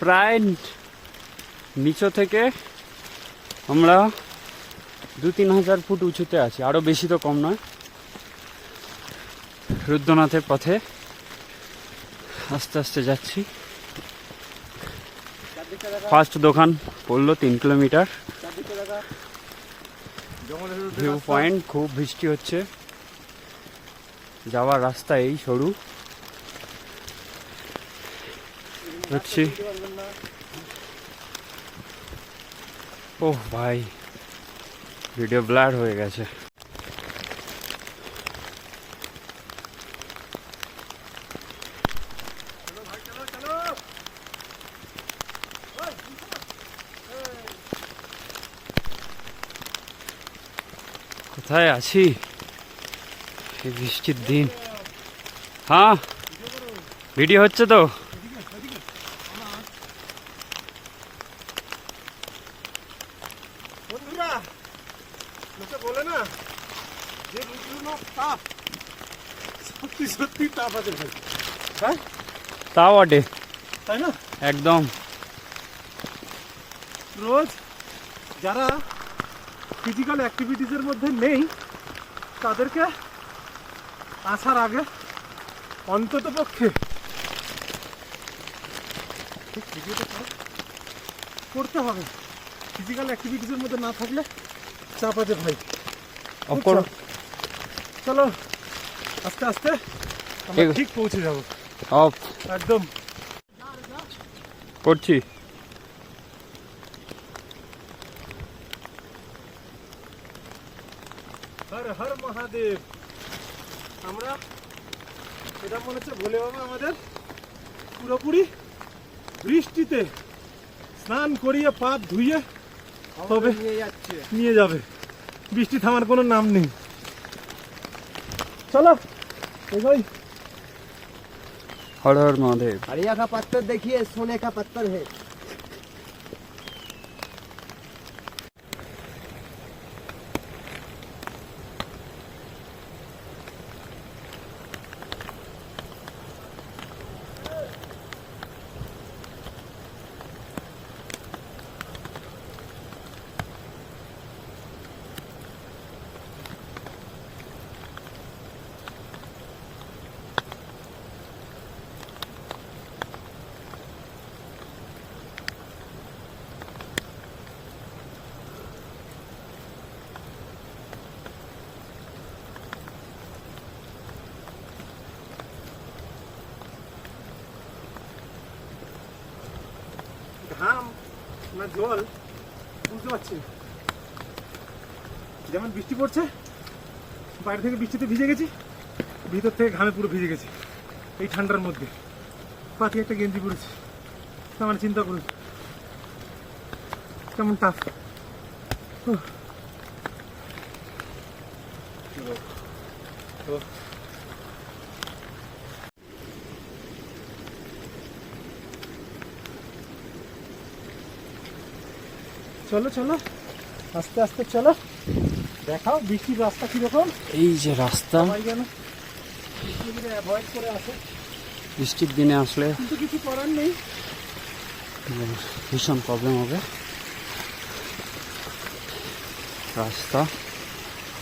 প্রায় নিচু থেকে আমরা 2-3 হাজার ফুট উঁচুতে আছি, আরও বেশি তো কম নয়। রুদ্রনাথের পথে আস্তে আস্তে যাচ্ছি। ফার্স্ট দোকান পড়লো 3 কিলোমিটার। ভিউ পয়েন্ট, খুব বৃষ্টি হচ্ছে, যাওয়ার রাস্তা এই সরু হচ্ছে। ওহ ভাই, ভিডিও ব্লার হয়ে গেছে। কোথায় আছি এই বৃষ্টির দিন? হ্যাঁ, ভিডিও হচ্ছে তো। বন্ধুরা, লোকে বলে না যে রুদ্রনাথ তাপ, সত্যি সত্যি তাপ আছে ভাই। হ্যাঁ, তা বটে, তাই না? একদম। রোজ যারা ফিজিক্যাল অ্যাক্টিভিটিসের মধ্যে নেই তাদেরকে আসার আগে অন্তত পক্ষে করতে হবে। ফিজিক্যাল অ্যাক্টিভিটিসের মধ্যে না থাকলে চাপ আছে ভাই। চলো আস্তে আস্তে আমরা ঠিক পৌঁছে যাবো। অফ একদম করছি। হর হর মহাদেব। আমরা এটা মনে হচ্ছে ভোলে বাবা আমাদের পুরোপুরি বৃষ্টিতে স্নান করিয়ে পাপ ধুইয়ে তবে নিয়ে যাবে। বৃষ্টি থামার কোনো নাম নেই। চলো এগোই। हर हर महादेव। हरिया का पत्थर देखिए, सोने का पत्थर है। ঘাম না জল বুঝতে পারছি না। যেমন বৃষ্টি পড়ছে, বাইরে থেকে বৃষ্টিতে ভিজে গেছি, ভিতর থেকে ঘামে পুরো ভিজে গেছি। এই ঠান্ডার মধ্যে পাতি একটা গেঞ্জি পরেছি, আমার চিন্তা করুন কেমন টাফ। চলো চলো আস্তে আস্তে চলো, দেখাও বৃষ্টির রাস্তা কিরকম। এই যে রাস্তা, সবাই যেন অ্যাভয়েড করে আসে, বৃষ্টির দিনে আসলে কিন্তু কিছু করার নেই। ভীষণ প্রবলেম হবে। রাস্তা,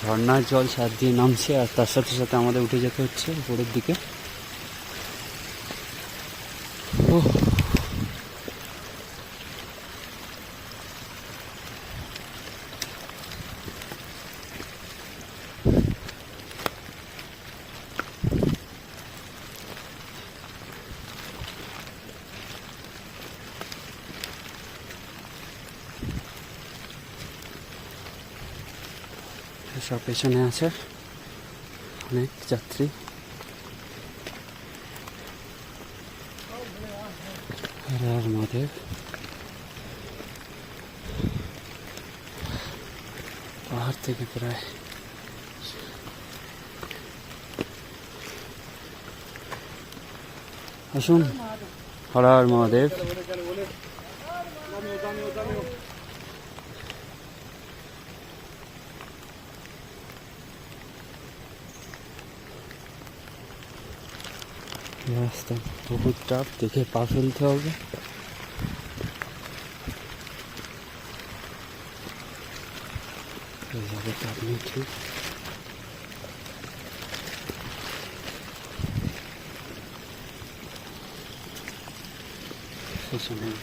ঝর্ণার জল ছাদ দিয়ে নামছে, আর তার সাথে সাথে আমাদের উঠে যেতে হচ্ছে উপরের দিকে। ওহ, সব পেছনে আছে অনেক যাত্রী। হর হর মহাদেব। পাহাড় থেকে প্রায় আসুন। হর হর মহাদেব। রাস্তা বহুত টাফ, দেখে পা ফেলতে হবে। হয়ে যাবে তার নেই ঠিক।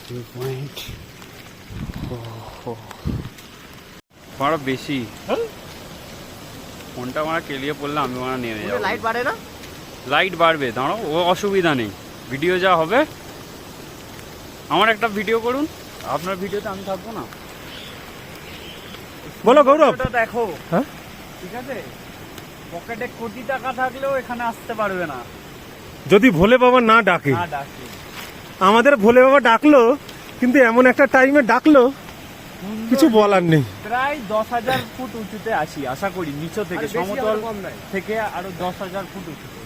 ভিউ পয়েন্ট বড় বেশি, ফোনটা আমার কেলিয়ে পড়লে আমি ওরা নেমে যাবো। लाइट बढ़े ना লাইট বাড়বে, দাঁড়ো, ও অসুবিধা নেই, ভিডিও যা হবে। আমার একটা ভিডিও করুন, আপনার ভিডিওতে আমি থাকবো না। বলো গৌরব। ভিডিওটা দেখো, হ্যাঁ ঠিক আছে? পকেটে কোটি টাকা থাকলেও এখানে আসতে পারবে না, যদি ভোলে বাবা না ডাকে। না ডাকে। আমাদের ভোলে বাবা ডাকলো, কিন্তু এমন একটা টাইমে ডাকলো কিছু বলার নেই। প্রায় 10,000 ফুট উঁচুতে আছি, আশা করি নিচ থেকে, সমতল থেকে আরো 10,000 ফুট উঁচুতে।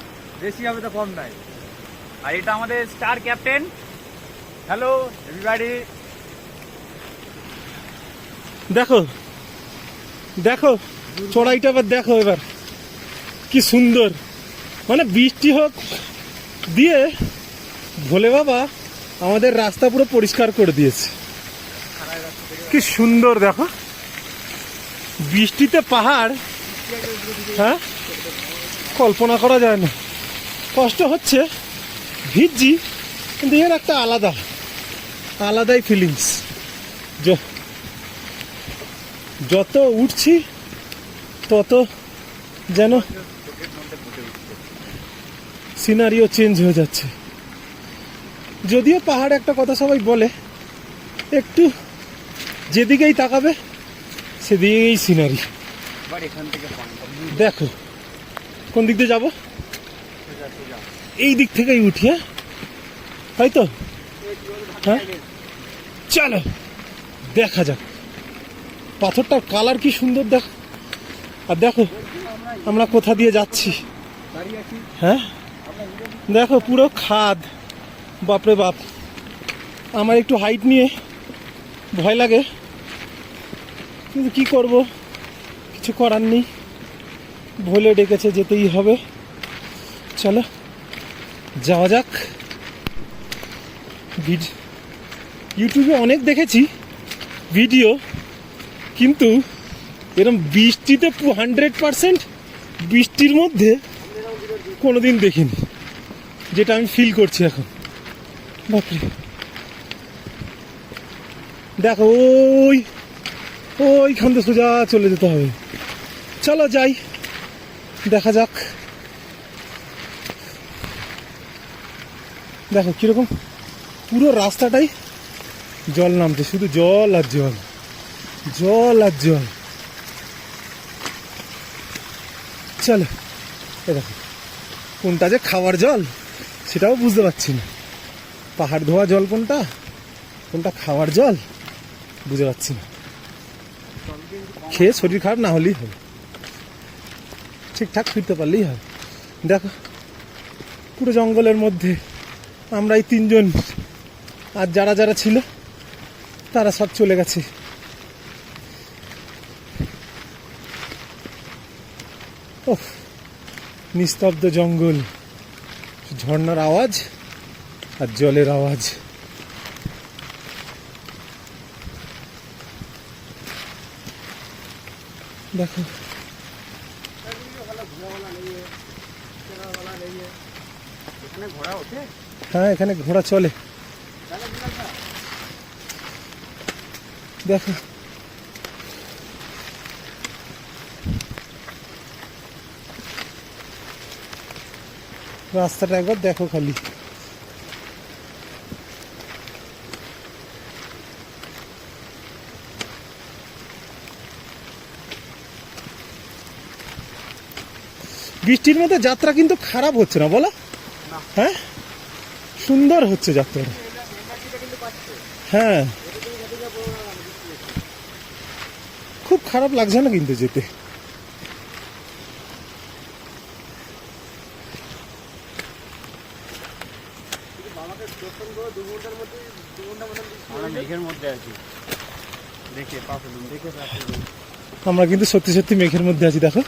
বেশি হবে তো কম নাই। আর এটা আমাদের স্টার ক্যাপ্টেন। Hello everybody. দেখো দেখো চড়াইটা এবার দেখো, এবার কি সুন্দর, মানে বৃষ্টি হোক দিয়ে ভোলে বাবা আমাদের রাস্তা পুরো পরিষ্কার করে দিয়েছে। কি সুন্দর দেখো, বৃষ্টিতে পাহাড়, হ্যাঁ কল্পনা করা যায় না। কষ্ট হচ্ছে, ভিজছি, কিন্তু এর একটা আলাদাই ফিলিংস। যত উঠছি তত যেন সিনারিও চেঞ্জ হয়ে যাচ্ছে। যদিও পাহাড় একটা কথা সবাই বলে, একটু যেদিকেই তাকাবে সেদিকেই সিনারি। এখান থেকে দেখো কোন দিক দিয়ে যাবো, এই দিক থেকেই উঠি। হ্যাঁ তাই তো, হ্যাঁ চলো দেখা যাক। পাথরটার কালার কি সুন্দর দেখ, আর দেখো আমরা কোথা দিয়ে যাচ্ছি। হ্যাঁ দেখো পুরো খাদ, বাপরে বাপ। আমার একটু হাইট নিয়ে ভয় লাগে, কিন্তু কি করব, কিছু করার নেই, ভোলে ডেকেছে যেতেই হবে। চলো যাওয়া যাক। ইউটিউবে অনেক দেখেছি ভিডিও, কিন্তু এরকম বৃষ্টিতে 100% বৃষ্টির মধ্যে কোনোদিন দেখিনি, যেটা আমি ফিল করছি এখন। বাপরে দেখো, ওইখান থেকে সোজা চলে যেতে হবে। চলো যাই, দেখা যাক। দেখো কিরকম পুরো রাস্তাটাই জল নামছে, শুধু জল আর জল, জল আর জল। চলো এ দেখো, কোনটা যে খাওয়ার জল সেটাও বুঝতে পারছি না। পাহাড় ধোয়া জল কোনটা, কোনটা খাওয়ার জল বুঝতে পারছি না। খেয়ে শরীর খারাপ না হলেই হবে, ঠিকঠাক ফিরতে পারলেই হবে। দেখো পুরো জঙ্গলের মধ্যে আমরা এই 3 জন, আর যারা যারা ছিল তারা সব চলে গেছে। ওহ, নিস্তব্ধ জঙ্গল, ঝর্ণার আওয়াজ আর জলের আওয়াজ। দেখো হ্যাঁ এখানে ঘোড়া চলে। দেখো রাস্তাটা একবার দেখো খালি। বৃষ্টির মধ্যে যাত্রা কিন্তু খারাপ হচ্ছে না, বলো? হ্যাঁ সুন্দর হচ্ছে যাত্রা। হ্যাঁ খুব খারাপ লাগছে না কিন্তু যেতে। আমরা কিন্তু সত্যি সত্যি মেঘের মধ্যে আছি। দেখো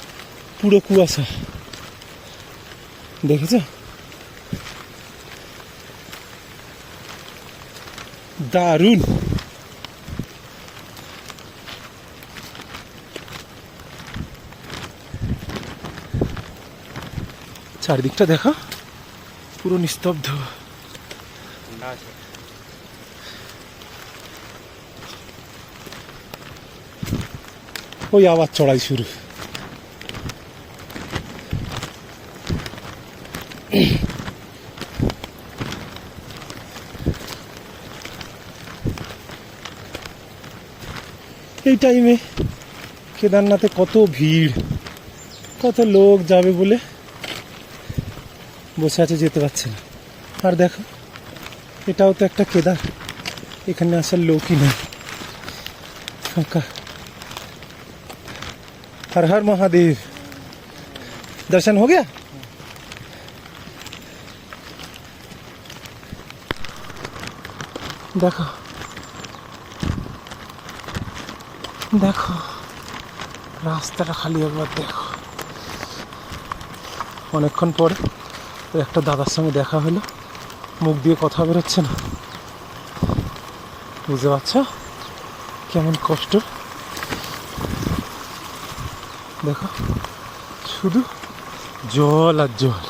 পুরো কুয়াশা, দেখেছো? দারুণ। চারিদিকটা দেখো, পুরো নিস্তব্ধ। ঠান্ডা আছে। ওই আবার চড়াই শুরু। এই টাইমে কেদারনাথে কত ভিড়, কত লোক যাবে বলে বসে আছে, যেতে পারছে না। আর দেখো, এটাও তো একটা কেদার, এখানে আসার লোকই নেই, ফাঁকা। हर हर महादेव। दर्शन हो गया? देखो देखो রাস্তাটা খালি একবার দেখো। অনেকক্ষণ পরে একটা দাদার সঙ্গে দেখা হলো, মুখ দিয়ে কথা বেরোচ্ছে না, বুঝতে পারছো কেমন কষ্ট। দেখো শুধু জল আর জল।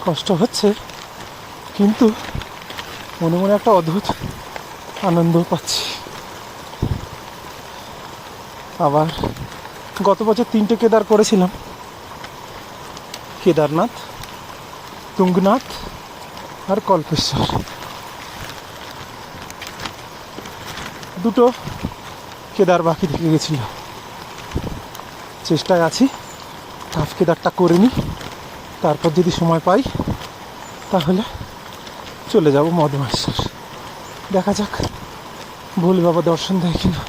কষ্ট হচ্ছে, কিন্তু মনে মনে একটা অদ্ভুত আনন্দ পাচ্ছি। আবার গত বছর 3টে কেদার করেছিলাম, কেদারনাথ, তুঙ্গনাথ আর কল্পেশ্বর। 2টো কেদার বাকি থেকে গেছিল। চেষ্টায় আছি হাফ কেদারটা করে নিই, তারপর যদি সময় পাই তাহলে চলে যাব মধুমেশ্বর। দেখা যাক ভোলে বাবা দর্শন দেয় কিনা।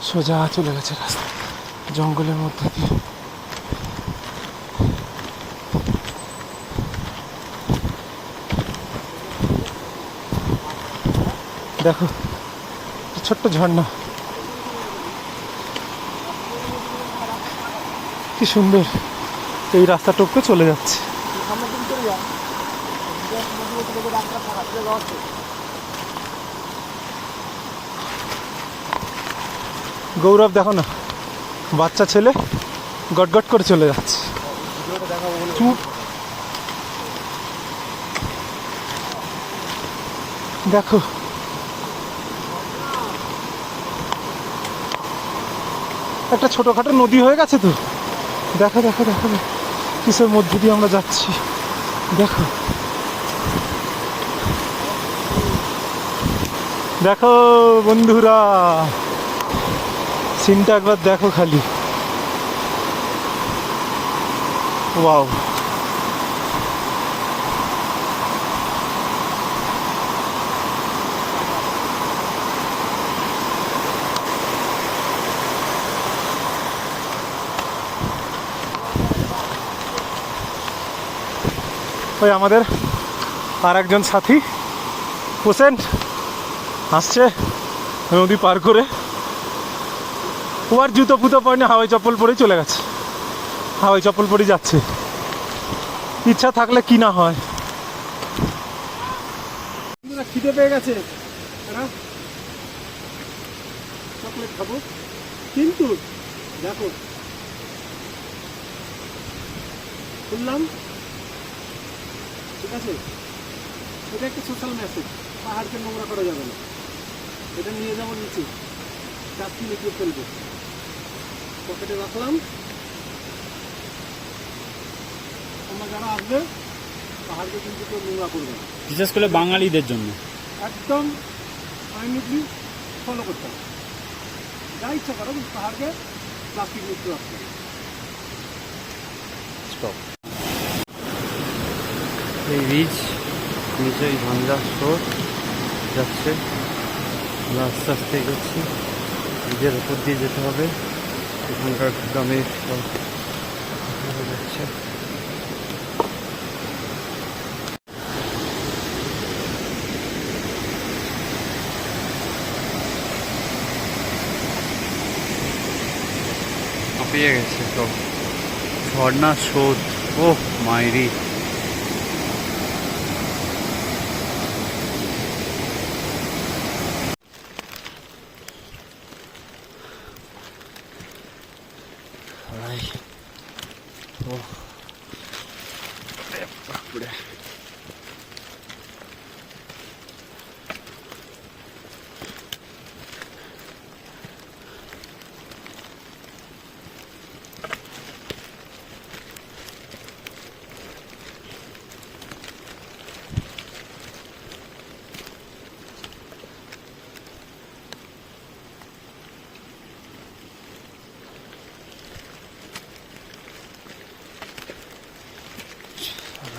সোজা চলে গেছে রাস্তা জঙ্গলের মধ্যে দিয়ে। দেখো ছোট্ট ঝর্ণা, কি সুন্দর। এই রাস্তা টপকে চলে যাচ্ছে। গৌরব দেখো না, বাচ্চা ছেলে গটগট করে চলে যাচ্ছে। চুপ। দেখো একটা ছোটখাটো নদী হয়ে গেছে তো। দেখো দেখো দেখো কিসের মধ্যে দিয়ে আমরা যাচ্ছি, দেখো দেখো বন্ধুরা, সিনটা একবার দেখো খালি। ওয়াও, ওই আমাদের আর একজন সাথী হোসেন আসছে নদী পার করে। ও আর জুতো ফুতো পরে না, হাওয়াই চপ্পল পরেই চলে গেছে, হাওয়াই চপ্পল পরেই যাচ্ছে। ইচ্ছা থাকলে কি না হয়। খিদে পেয়ে গেছে, চকলেট খাবো, কিন্তু দেখো শুনলাম, ঠিক আছে, এটা একটা সোশ্যাল মেসেজ, পাহাড়কে নোংরা করা যাবে না। এটা নিয়ে যাবো নিচে, চারটি লিখে ফেলবো, পকেটে রাখলাম। তোমরা যারা আসবে পাহাড়কে কিন্তু কেউ নোংরা করবে না, বিশেষ করে বাঙালিদের জন্য একদম আইনিকলি ফলো করতে হবে। যা ইচ্ছা করো, পাহাড়কে প্লাস্টিক মুক্ত রাখতে হবে। স্টপ। এই বীজ নিচে ঝঞ্ঝা স্রোত যাচ্ছে, আমরা আস্তে আস্তে এগোচ্ছি। ব্রিজের উপর দিয়ে যেতে হবে, এখানকার গ্রামের সব যাচ্ছে। হাঁপিয়ে গেছে সব, ঝর্ণা স্রোত। ওহ মাইরি, ওহ বাপরে।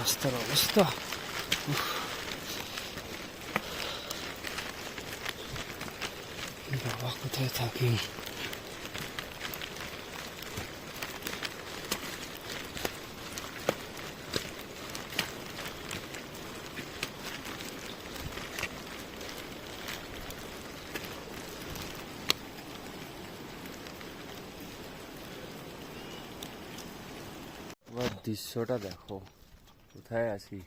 রাস্তার অবস্থা, উফ। বাবা কোথায় থাকেন? এবার দৃশ্যটা দেখো, কোথায় আছি।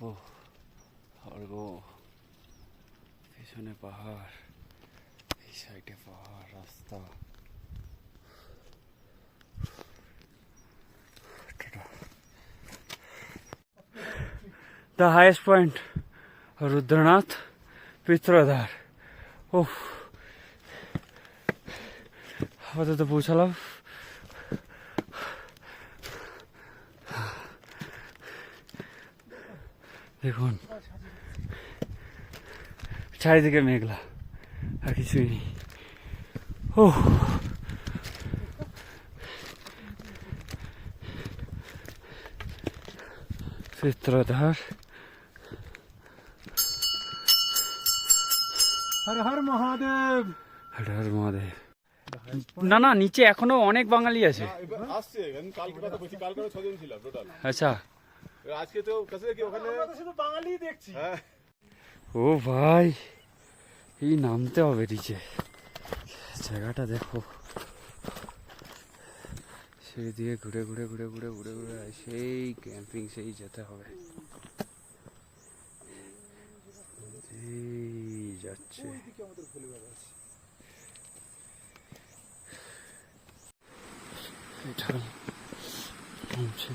ও স্বর্গ, পেছনে পাহাড়, এই সাইডে পাহাড়, রাস্তা। The highest point, Rudranath পিত্রধার। ও আপাতত পৌঁছালাম। দেখুন চারিদিকে মেঘলা, আর কিছুই নেই। ও চিত্রধার। হর হর মহাদেব। হর হর মহাদেব। না না, নিচে এখনো অনেক বাঙালি আছে। আসছে কালকে কথা বলছি, কালকে 6 জন ছিলাম টোটাল। আচ্ছা, আজকে তো কাছে কি ওখানে আমরা তো শুধু বাঙালি দেখছি। হ্যাঁ ও ভাই, এই নামতে হবে নিচে। জায়গাটা দেখো, সেই দিয়ে ঘুরে ঘুরে ঘুরে ঘুরে ঘুরে ঘুরে সেই ক্যাম্পিং, সেই যেতে হবে। এই যাচ্ছে এটা নামছে।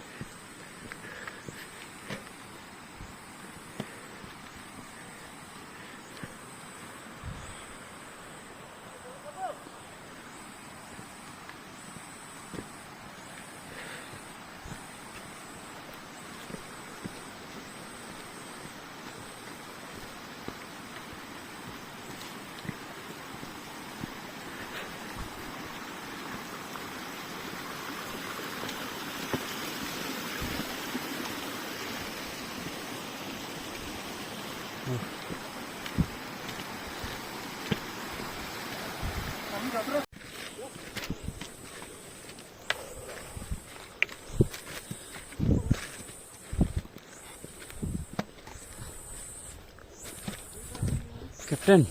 ক্যাপ্টেন,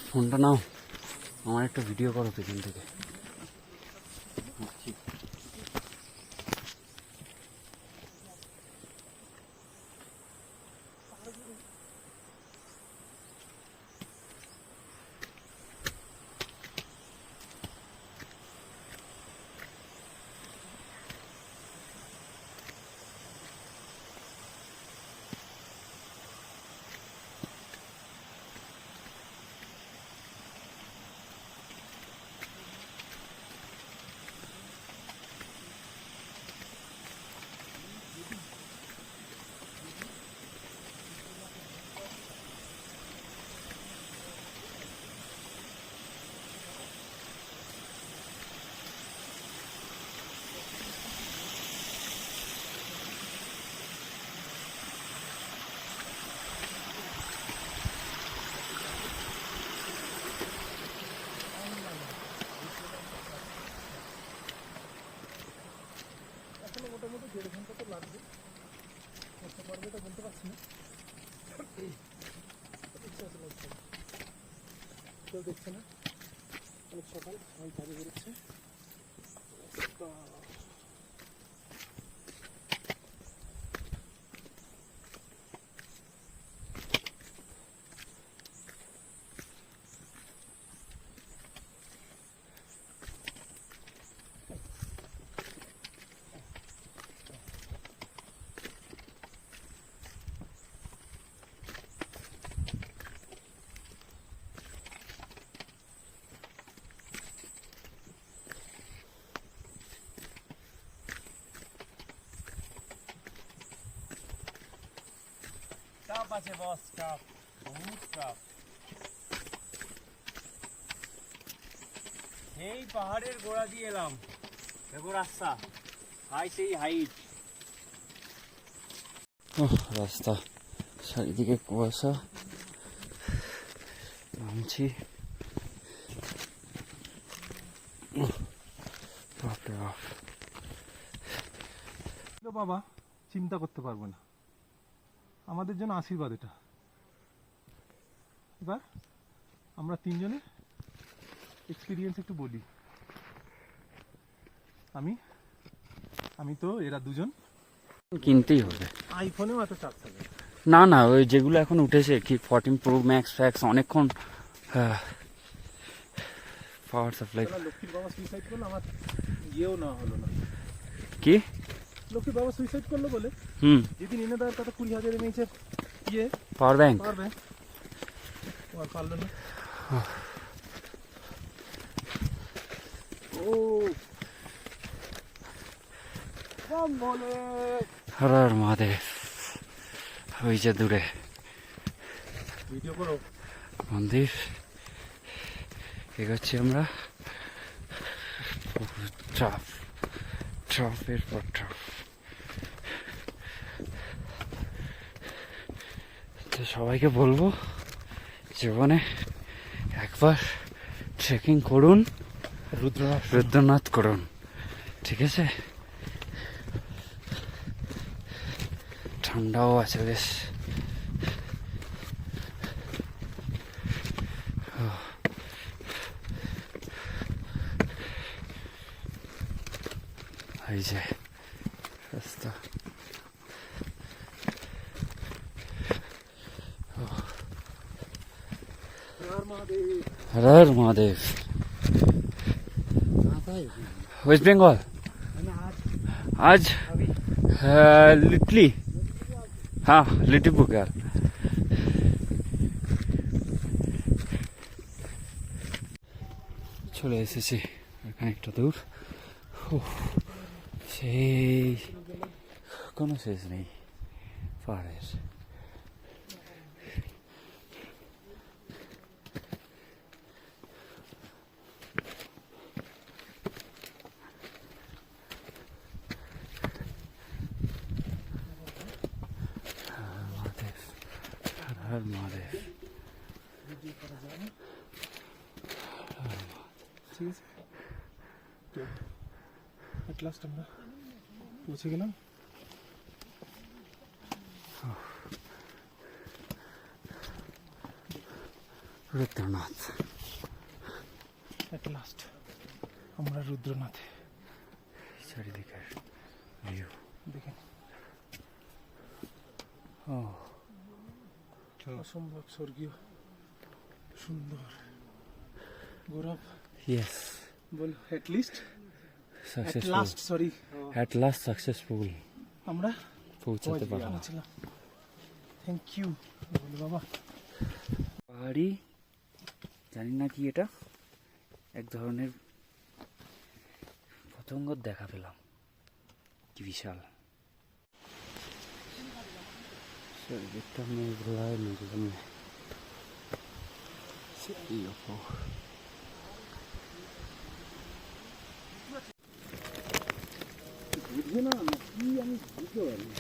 ফোনটা নাও, আমার একটা ভিডিও করো পেছন থেকে। মোটামুটি 1.5 ঘন্টা তো লাগবে, করতে পারবে এটা বলতে পারছি না। কেউ দেখছে না, অনেক সকাল, সবাই কাজে বেরোচ্ছে। চাপ আছে বস, চাপ, বহুত চাপ। এই পাহাড়ের গোড়া দিয়ে এলাম, দেখো রাস্তা, সেই হাইট। রাস্তা চারিদিকে কুয়াশা, নামছি। বাবা চিন্তা করতে পারবো না, আমাদের জন্য আশীর্বাদ এটা। এবার আমরা তিনজনের এক্সপিরিয়েন্স একটু বলি। আমি তো এরা দুজন কিনতেই হবে। আইফোনেও এত চাপ থাকে না না, ওই যেগুলো এখন উঠেছে কি 14 প্রো ম্যাক্স ফ্যাক্স, অনেকক্ষণ পাওয়ার সাপ্লাই। লক্ষ্মীর বাবা সুইসাইড করলো, আমার ইয়েও না হলো না। কি লক্ষ্মীর বাবা সুইসাইড করলো বলে যেদিন এনে দেওয়ার কথা 20,000 নিয়েছে ইয়ে পাওয়ার ব্যাংক, পারবে ও আর পারলো না। ও বলে হর হর মহাদেব। ওই যে দূরে ভিডিও করো, মন্দির, এগোচ্ছি আমরা। ট্রাপ, ট্রাপের পর ট্রাপ। তো সবাইকে বলবো জীবনে একবার ট্রেকিং করুন, রুদ্রনাথ করুন, ঠিক আছে? ঠান্ডাও আছে বেশ। এই যে রাস্তা, হর হর মহাদেব। वेस्ट बंगाल आज लिटली, हाँ लिटिल बुगाल। চলে এসেছি খানিকটা দূর। সেই কোনো শেষ নেই পাহাড়ের। হর মহাদেব। ঠিক আছে, তো এট লাস্ট আমরা পৌঁছে গেলাম। রুদ্রনাথ, এট লাস্ট আমরা রুদ্রনাথে। চারিদিকের ভিউ দেখেন, অসম্ভব স্বর্গীয় সুন্দর। গৌরব, ইয়েস, বল at least, at successful, last, sorry, at last successful আমরা পৌঁছাতে পারলাম। থ্যাংক ইউ বলে বাবা। পাহাড়ি, জানি না কি এটা, এক ধরনের পতঙ্গর দেখা পেলাম, কি বিশাল। চারিদিকটা মেঘলায় মেঘলাম। বুঝবে না কি, আমি বুঝতে পারি না।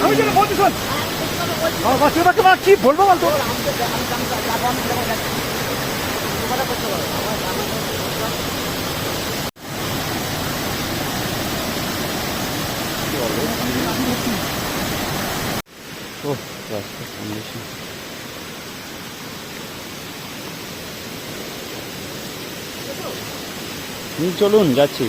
আমি যেন বলছি শোন, বাচ্চাটাকে মা কি বলবো বলতো। Oh, that's the condition. চলুন যাচ্ছি।